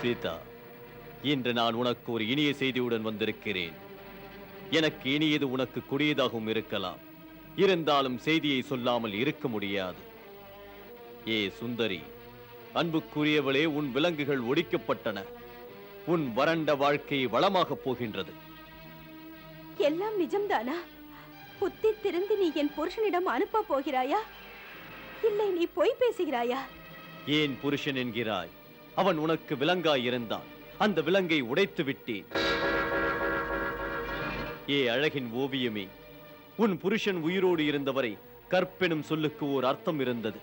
சீதா, இன்று நான் உனக்கு ஒரு இனிய செய்தியுடன் வந்திருக்கிறேன். எனக்கு இனியது உனக்கு கொடியதாகவும் இருக்கலாம். இருந்தாலும் செய்தியை சொல்லாமல் இருக்க முடியாது. ஏ சுந்தரி, அன்புக்குரியவளே, உன் விலங்குகள் ஒடிக்கப்பட்டன. உன் வறண்ட வாழ்க்கை வளமாகப் போகின்றது. எல்லாம் நிஜம்தானா? புத்தி திருந்து நீ என் புருஷனிடம் அனுப்ப போகிறாயா, இல்லை நீ பொய் பேசுகிறாயா? ஏன் புருஷன் என்கிறாய்? அவன் உனக்கு விலங்காய் இருந்தான். அந்த விலங்கை உடைத்து விட்டேன். ஏ அழகின் ஓவியமே, உன் புருஷன் உயிரோடு இருந்தவரை கற்பெனும் சொல்லுக்கு ஓர் அர்த்தம் இருந்தது.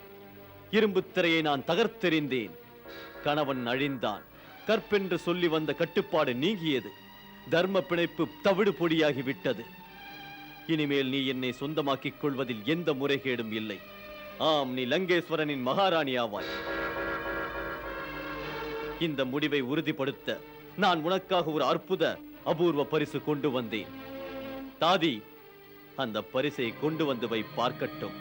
இரும்புத் திரையை நான் தகர்த்தெறிந்தேன். கணவன் அழிந்தான். கற்பென்று சொல்லி வந்த கட்டுப்பாடு நீங்கியது. தர்ம பிணைப்பு தவிடு பொடியாகி விட்டது. இனிமேல் நீ என்னை சொந்தமாக்கிக் கொள்வதில் எந்த முறைகேடும் இல்லை. ஆம், நீ லங்கேஸ்வரனின் மகாராணி ஆவாய். இந்த முடிவை உறுதிப்படுத்த நான் உனக்காக ஒரு அற்புத அபூர்வ பரிசு கொண்டு வந்தேன். தாதி, அந்த பரிசை கொண்டு வந்து வை பார்க்கட்டும்.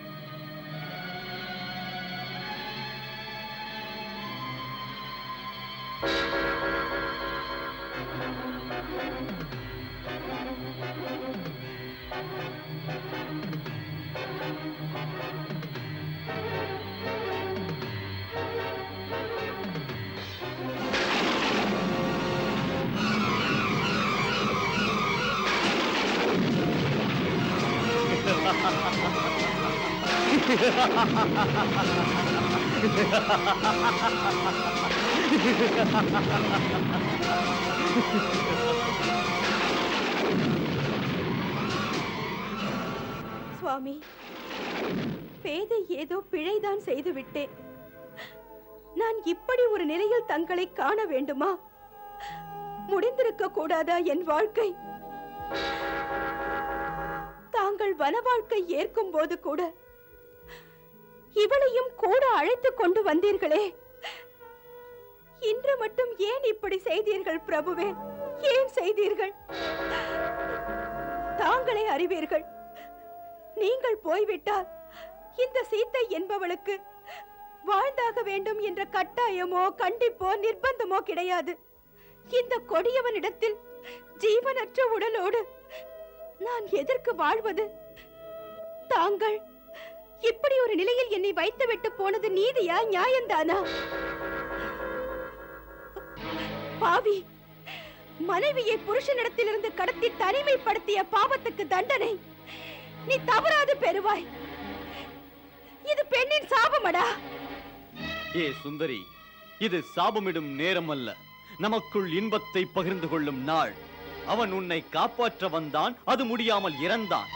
சுவாமி, பேதை ஏதோ பிழைதான் செய்து விட்டேன். நான் இப்படி ஒரு நிலையில் தங்களை காண வேண்டுமா? முடிந்திருக்க கூடாதா என் வாழ்க்கை? தாங்கள் வன வாழ்க்கை ஏற்கும் போது கூட இவளையும் கூட அழைத்துக் கொண்டு வந்தீர்களே, இன்று மட்டும் ஏன் இப்படி செய்தீர்கள் பிரபுவே? ஏன் செய்தீர்கள்? தாங்களே அறிவீர்கள். நீங்கள் போய்விட்டால் இந்த சீத்தை என்பவளுக்கு வாழ்ந்தாக வேண்டும் என்ற கட்டாயமோ கண்டிப்போ நிர்பந்தமோ கிடையாது. இந்த கொடியவனிடத்தில் ஜீவனற்ற உடலோடு நான் எதற்கு வாழ்வது? தாங்கள் இப்படி ஒரு நிலையில் என்னை வைத்துவிட்டு போனது நீதியா, நியாயம்தானா? பாவி, மனைவியை புருஷனிடத்திலிருந்து கடத்தி தனிமைப்படுத்திய பாவத்துக்கு தண்டனை நீ தவறாது பெறுவாய். இது பெண்ணின் சாபமடா. ஏ சுந்தரி, இது சாபமிடும் நேரம் அல்ல, நமக்குள் இன்பத்தை பகிர்ந்து கொள்ளும் நாள். அவன் உன்னை காப்பாற்ற வந்தான், அது முடியாமல் இறந்தான்.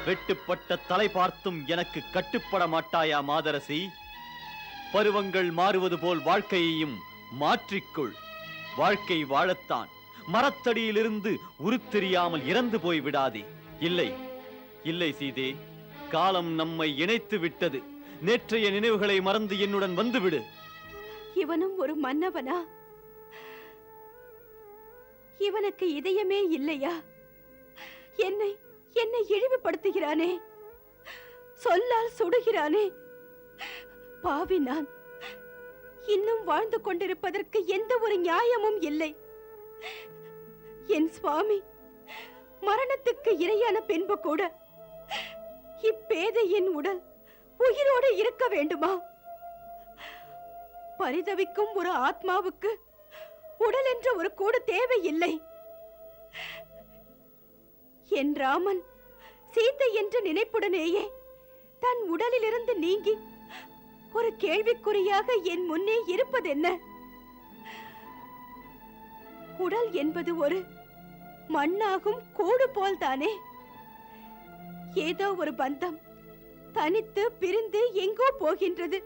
வெட்டுப்பட்ட தலை பார்த்தும் எனக்கு கட்டுப்பட மாட்டாயா மாதரசி? பருவங்கள் மாறுவது போல் வாழ்க்கையையும் மாற்றிக்கொள். வாழ்க்கை வாழத்தான். மரத்தடியிலிருந்து உருத்தெரியாமல் இறந்து போய் விடாதே. இல்லை இல்லை சீதே, காலம் நம்மை இணைத்து விட்டது. நேற்றைய நினைவுகளை மறந்து என்னுடன் வந்துவிடு. இவனும் ஒரு மன்னவனா? இவனுக்கு இதயமே இல்லையா? என்னை என்னை இழிவுபடுத்துகிறானே, சொல்லால் சுடுகிறானே. பாவி நான். இன்னும் வாழ்ந்து கொண்டிருப்பதற்கு எந்த ஒரு நியாயமும் இல்லை. என் சுவாமி மரணத்துக்கு இரையான பின்பு கூட இப்பேதையின் உடல் உயிரோடு இருக்க வேண்டுமா? பரிதவிக்கும் ஒரு ஆத்மாவுக்கு உடல் என்ற ஒரு கூடு தேவையில்லை. என் ராமன் சீத்தை என்ற நினைப்புடனேயே தன் உடலிலிருந்து நீங்கி ஒரு கேள்விக்குறியாக என் முன்னே இருப்பதென்ன? உடல் என்பது ஒரு மண்ணாகும் கூடு போல் தானே. ஏதோ ஒரு பந்தம் தனித்து பிரிந்து எங்கோ போகின்றது.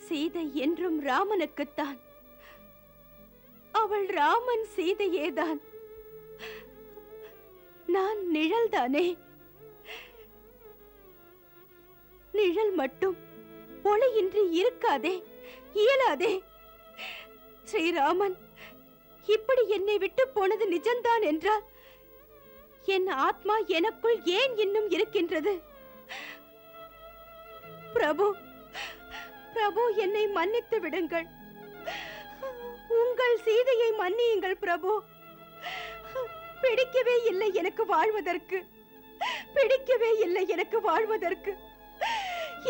சீதை என்றும் ராமனுக்குத்தான். அவள் ராமன் சீதையேதான். நான் நிழல்தானே. நிழல் மட்டும் ஒளியின்றி இருக்காதே, இயலாதே. ஸ்ரீராமன் இப்படி என்னை விட்டு போனது நிஜம்தான் என்றால் என் ஆத்மா எனக்குள் ஏன் இன்னும் இருக்கின்றது? பிரபு, பிரபு, என்னை மன்னித்து விடுங்கள். உங்கள் சீதையை மன்னியுங்கள் பிரபு. பிடிக்கவே இல்லை எனக்கு வாழ்வதற்கு, பிடிக்கவே இல்லை எனக்கு வாழ்வதற்கு.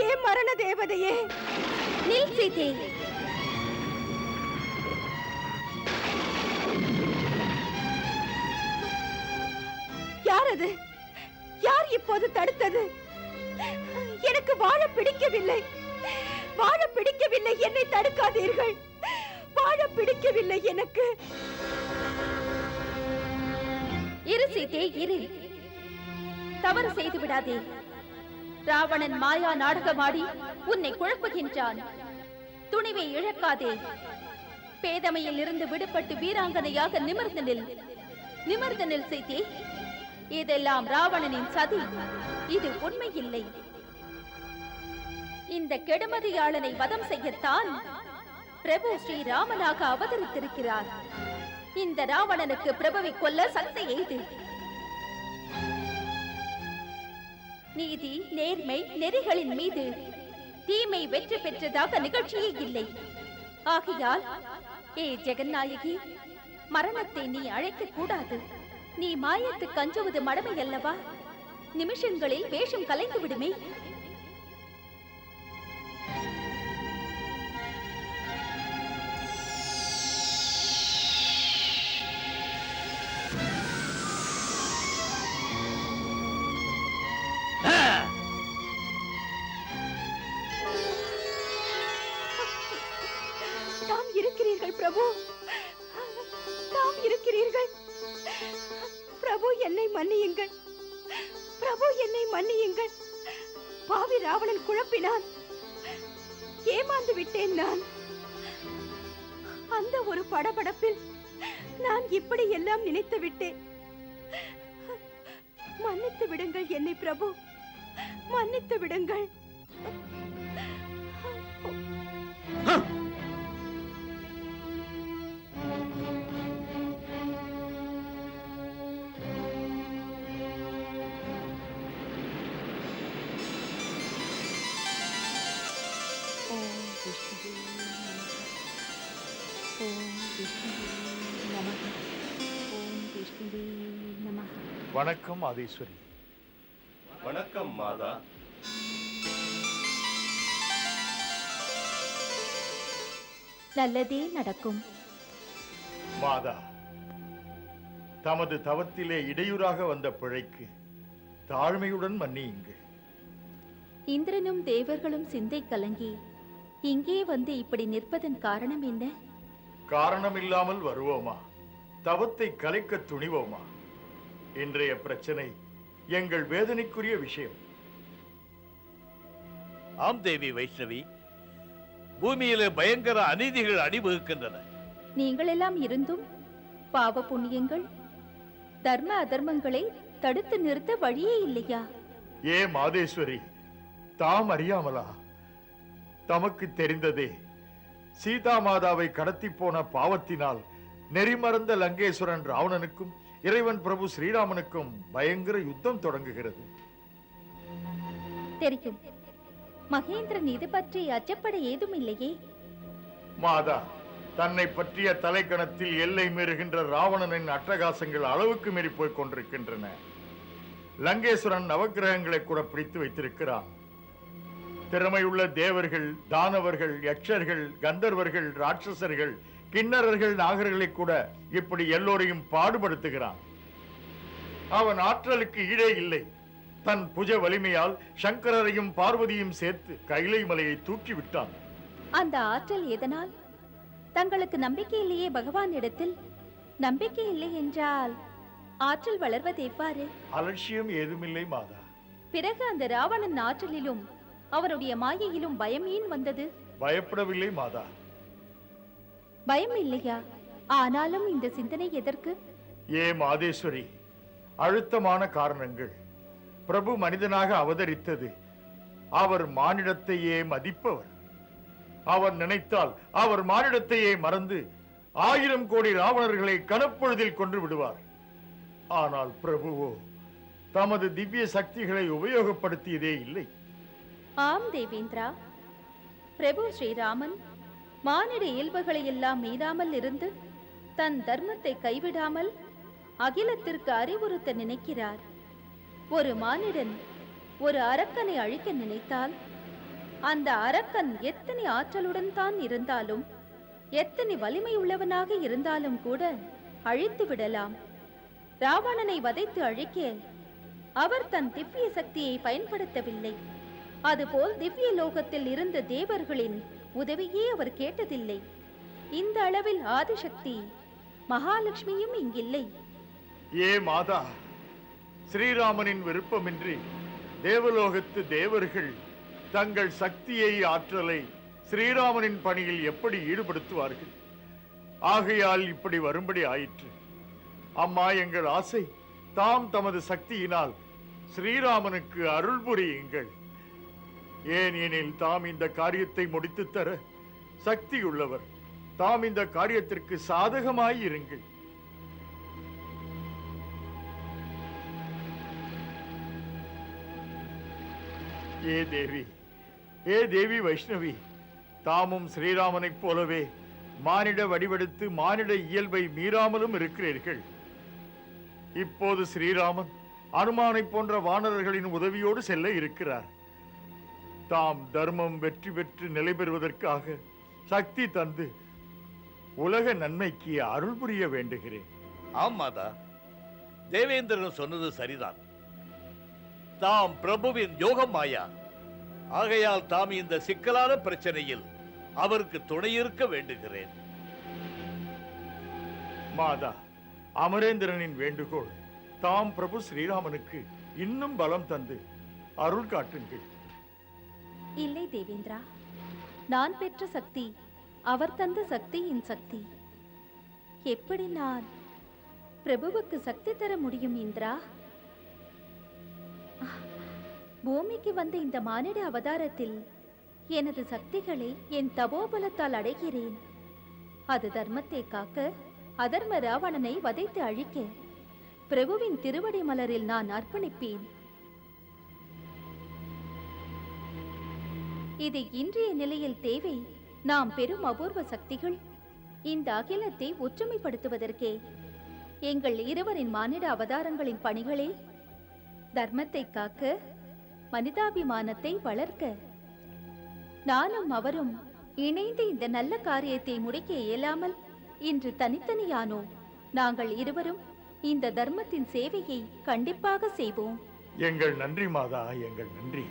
ஏ மரண தேவதையே, நில் சீதை. யார் அது? யார் இப்போது தடுத்தது? எனக்கு வாழ பிடிக்கவில்லை, வாழ பிடிக்கவில்லை. என்னை தடுக்காதீர்கள். வாழ பிடிக்கவில்லை எனக்கு. இரு சீதே, இரு. தவறு செய்து விடாதே. ராவணன் மாயா நாடகமாடி உன்னை குழப்புகின்றான். துணிவை இழக்காதே. பேதமையில் இருந்து விடுபட்டு வீராங்கனையாக நிமிர்ந்து நில், நிமிர்ந்து நில் சீதே. இதெல்லாம் ராவணனின் சதி. இது உண்மை இல்லை. இந்த கெடுமதியாளனை வதம் செய்யத்தான் பிரபு ஸ்ரீராமனாக அவதரித்திருக்கிறார். இந்த ராவணனுக்கு பிரபுவை கொல்ல சக்தி எய்து. நீதி, நேர்மை, நெறிகளின் மீது தீமை வெற்றி பெற்றதாக நிகழ்ச்சியே இல்லை. ஆகையால் ஏ ஜெகநாயகி, மரணத்தை நீ அழைக்க கூடாது. நீ மாயத்துக்கு அஞ்சுவது மடமை அல்லவா? நிமிஷங்களில் வேஷம் கலைந்து விடுமே. தாம் இருக்கிறீர்கள் பிரபு, தாம் இருக்கிறீர்கள். பிரபு, என்னை மன்னியுங்கள். பிரபு, என்னை மன்னியுங்கள். பாவி ராவணன் குழப்பினான், ஏமாந்து விட்டேன் நான். அந்த ஒரு படபடப்பில் நான் இப்படி எல்லாம் நினைத்து விட்டேன். மன்னித்து விடுங்கள் என்னை பிரபு, மன்னித்து விடுங்கள். வணக்கம் ஆதீஸ்வரி. வணக்கம் மாதா. நல்லதே நடக்கும். மாதா, தமது தவத்திலே இடையூறாக வந்த பிழைக்கு தாழ்மையுடன் மன்னியுங்கள். இந்திரனும் தேவர்களும் சிந்தை கலங்கி இங்கே வந்து இப்படி நிற்பதன் காரணம் என்ன? காரணமில்லாமல் வருவோமா? தவத்தை கலைக்க துணிவோமா? இன்றைய பிரச்சனை எங்கள் வேதனைக்குரிய விஷயம். ஆம் தேவி வைஷ்ணவி, பூமியிலே பயங்கர அநீதிகள் அடிவகுக்கின்றன. நீங்கள் எல்லாம் இருந்தும் பாவ புண்ணியங்கள், தர்ம அதர்மங்களை தடுத்து நிறுத்த வழியே இல்லையா? ஏ மாதேஸ்வரி, தாம் அறியாமலா? தமக்கு தெரிந்ததே, சீதா மாதாவை கடத்தி போன பாவத்தினால் நெறிமறந்த லங்கேஸ்வரன் ராவணனுக்கும் இறைவன் பிரபு ஸ்ரீராமனுக்கும் பயங்கர யுத்தம் தொடங்குகிறது. தெரியும். மகேந்திரன் இது பற்றி அச்சப்பட ஏதும் இல்லையே. மாதா, தன்னை பற்றிய தலைக்கணத்தில் எல்லை மீறுகின்ற ராவணனின் அட்டகாசங்கள் அளவுக்கு மீறி போய் கொண்டிருக்கின்றன. லங்கேஸ்வரன் நவக்கிரகங்களை கூட பிடித்து வைத்திருக்கிறான். திறமையுள்ள தேவர்கள், தானவர்கள், யக்ஷர்கள், கந்தர்வர்கள், ராட்சசர்கள், கிண்ணறர்கள், நாகர்களை கூட இப்படி எல்லோரையும் பாடுபடுத்துகிறான். அவன் ஆற்றலுக்கு ஈடே இல்லை. தன் புஜ வலிமையால் சங்கரரையும் பார்வதியும் சேர்த்து கைலை மலையை தூக்கி விட்டான். அந்த ஆற்றல் எதனால்? தங்களுக்கு நம்பிக்கை இல்லையே பகவான் இடத்தில். நம்பிக்கை இல்லை என்றால் ஆற்றல் வளர்வது எவ்வாறு? அலட்சியம் ஏதுமில்லை மாதா. பிறகு அந்த ராவணன் ஆற்றலிலும் அவருடைய மாயையிலும் பயம் ஏன் வந்தது? பயப்படவில்லை மாதா. பயம் இல்லையா? ஆனாலும் இந்த சிந்தனை எதற்கு? ஏ மாதேஸ்வரி, அழுத்தமான காரணங்கள். பிரபு மனிதனாக அவதரித்தது. அவர் மானிடத்தையே மதிப்பவர். அவர் நினைத்தால் அவர் மானிடத்தையே மறந்து 1000 கோடி ராவணர்களை கணப்பொழுதில் கொன்று விடுவார். ஆனால் பிரபுவோ தமது திவ்ய சக்திகளை உபயோகப்படுத்தியதே இல்லை. ஆம் தேவேந்திரா, பிரபு ஸ்ரீராமன் மானிட இயல்புகளை எல்லாம் மீறாமல் இருந்து தன் தர்மத்தை கைவிடாமல் அகிலத்திற்கு அறிவுறுத்த நினைக்கிறார். ஒரு மானிடன் ஒரு அரக்கனை அழிக்க நினைத்தால் அந்த அரக்கன் எத்தனை ஆற்றலுடன் தான் இருந்தாலும், எத்தனை வலிமை உள்ளவனாக இருந்தாலும் கூட அழித்து விடலாம். ராவணனை வதைத்து அழிக்க அவர் தன் திவ்ய சக்தியை பயன்படுத்தவில்லை. அதுபோல் திவ்ய லோகத்தில் இருந்த தேவர்களின் உதவியே அவர் கேட்டதில்லை. இந்த அளவில் ஆதிசக்தி மகாலட்சுமியும் இங்கில்லை. ஏ மாதா, ஸ்ரீராமனின் விருப்பமின்றி தேவலோகத்து தேவர்கள் தங்கள் சக்தியை ஆற்றலை ஸ்ரீராமனின் பணியில் எப்படி ஈடுபடுத்துவார்கள்? ஆகையால் இப்படி வரும்படி ஆயிற்று. அம்மா, எங்கள் ஆசை தாம் தமது சக்தியினால் ஸ்ரீராமனுக்கு அருள் புரியுங்கள். ஏன் எனில் தாம் இந்த காரியத்தை முடித்து தர சக்தியுள்ளவர். தாம் இந்த காரியத்திற்கு சாதகமாய் இருங்கள். ஏ தேவி வைஷ்ணவி, தாமும் ஸ்ரீராமனைப் போலவே மானிட வடிவெடுத்து மானிட இயல்பை மீறாமலும் இருக்கிறீர்கள். இப்போது ஸ்ரீராமன் அனுமானை போன்ற வானரர்களின் உதவியோடு செல்ல இருக்கிறார். தாம் தர்மம் வெற்றி பெற்று நிலை பெறுவதற்காக சக்தி தந்து உலக நன்மைக்கு அருள் புரிய வேண்டுகிறேன். ஆம் மாதா, தேவேந்திரன் சொன்னது சரிதான். தாம் பிரபுவின் யோகம் மாயா. ஆகையால் தாம் இந்த சிக்கலான பிரச்சனையில் அவருக்கு துணையிருக்க வேண்டுகிறேன். மாதா, அமரேந்திரனின் வேண்டுகோள் தாம் பிரபு ஸ்ரீராமனுக்கு இன்னும் பலம் தந்து அருள் காட்டுங்கள். இல்லை தேவேந்திரா, நான் பெற்ற சக்தி அவர் தந்த சக்தியின் சக்தி. எப்படி நான் பிரபுவுக்கு சக்தி தர முடியும் இந்திரா? பூமிக்கு வந்த இந்த மானிட அவதாரத்தில் எனது சக்திகளை என் தபோபலத்தால் அடைகிறேன். அது தர்மத்தை காக்க, அதர்ம ராவணனை வதைத்து அழிக்க பிரபுவின் திருவடி மலரில் நான் அர்ப்பணிப்பேன். இது இன்றைய நிலையில் தேவை. நாம் பெரும் அபூர்வ சக்திகள் இந்த அகிலத்தை ஒற்றுமைப்படுத்துவதற்கே. எங்கள் இருவரின் மானிட அவதாரங்களின் பணிகளே தர்மத்தை காக்க, மனிதாபிமானத்தை வளர்க்க. நானும் அவரும் இணைந்து இந்த நல்ல காரியத்தை முடிக்க இயலாமல் இன்று தனித்தனியானோம். நாங்கள் இருவரும் இந்த தர்மத்தின் சேவையை கண்டிப்பாக செய்வோம். எங்கள் நன்றி மாதா, எங்கள் நன்றி.